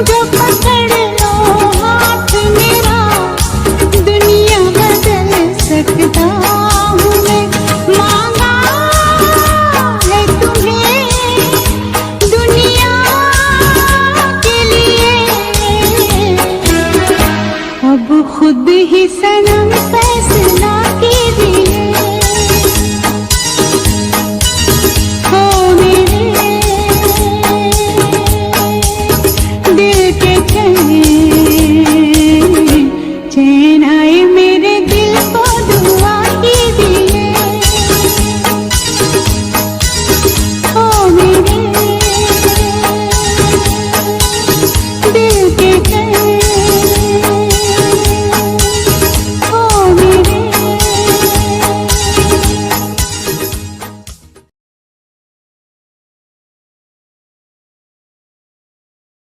जो पकड़ लो हाथ मेरा, दुनिया बदल सकता हूँ मैं। मांगा है तुम्हें दुनिया के लिए, अब खुद ही सनम फैसला